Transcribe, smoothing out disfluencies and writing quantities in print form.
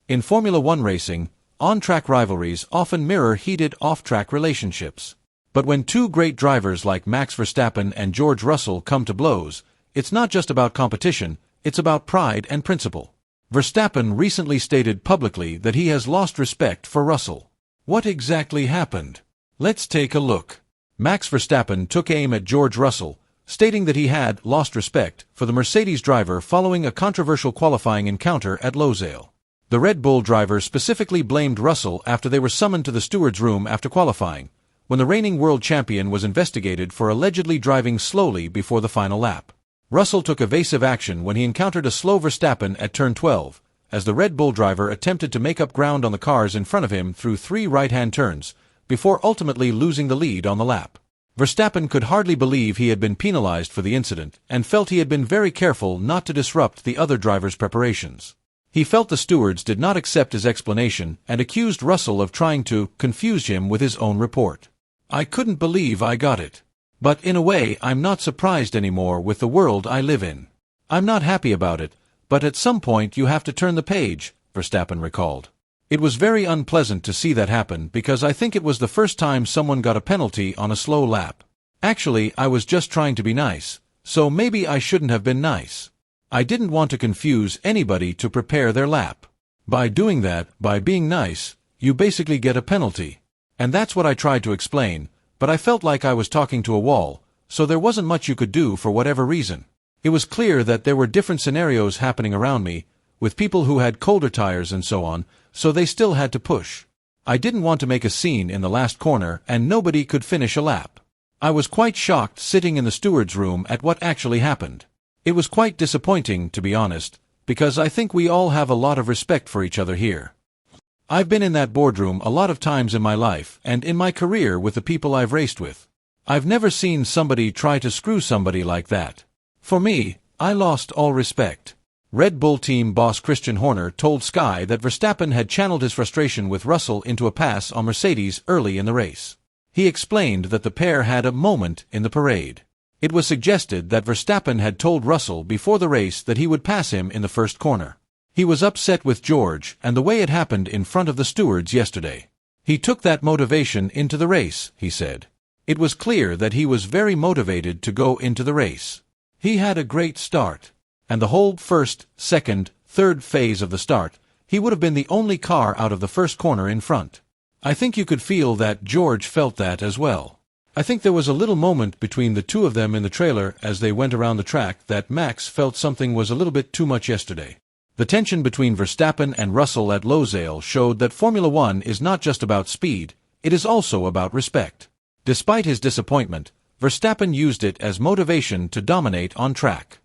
In Formula One racing, on-track rivalries often mirror heated off-track relationships. But when two great drivers like Max Verstappen and George Russell come to blows, it's not just about competition, it's about pride and principle. Verstappen recently stated publicly that he has lost respect for Russell. What exactly happened? Let's take a look. Max Verstappen took aim at George Russell, stating that he had lost respect for the Mercedes driver following a controversial qualifying encounter at Losail. The Red Bull driver specifically blamed Russell after they were summoned to the steward's room after qualifying, when the reigning world champion was investigated for allegedly driving slowly before the final lap. Russell took evasive action when he encountered a slow Verstappen at turn 12, as the Red Bull driver attempted to make up ground on the cars in front of him through 3 right-hand turns, before ultimately losing the lead on the lap. Verstappen could hardly believe he had been penalized for the incident and felt he had been very careful not to disrupt the other driver's preparations. He felt the stewards did not accept his explanation and accused Russell of trying to confuse him with his own report. "I couldn't believe I got it. But in a way, I'm not surprised anymore with the world I live in. I'm not happy about it, but at some point you have to turn the page," Verstappen recalled. "It was very unpleasant to see that happen because I think it was the first time someone got a penalty on a slow lap. Actually, I was just trying to be nice, so maybe I shouldn't have been nice. I didn't want to confuse anybody to prepare their lap. By doing that, by being nice, you basically get a penalty. And that's what I tried to explain, but I felt like I was talking to a wall, so there wasn't much you could do for whatever reason. It was clear that there were different scenarios happening around me, with people who had colder tires and so on, so they still had to push. I didn't want to make a scene in the last corner and nobody could finish a lap. I was quite shocked sitting in the steward's room at what actually happened. It was quite disappointing, to be honest, because I think we all have a lot of respect for each other here. I've been in that boardroom a lot of times in my life and in my career with the people I've raced with. I've never seen somebody try to screw somebody like that. For me, I lost all respect." Red Bull team boss Christian Horner told Sky that Verstappen had channeled his frustration with Russell into a pass on Mercedes early in the race. He explained that the pair had a moment in the parade. It was suggested that Verstappen had told Russell before the race that he would pass him in the first corner. He was upset with George and the way it happened in front of the stewards yesterday. He took that motivation into the race, he said. It was clear that he was very motivated to go into the race. He had a great start. And the whole first, second, third phase of the start, he would have been the only car out of the first corner in front. I think you could feel that George felt that as well. I think there was a little moment between the two of them in the trailer as they went around the track that Max felt something was a little bit too much yesterday. The tension between Verstappen and Russell at Losail showed that Formula One is not just about speed, it is also about respect. Despite his disappointment, Verstappen used it as motivation to dominate on track.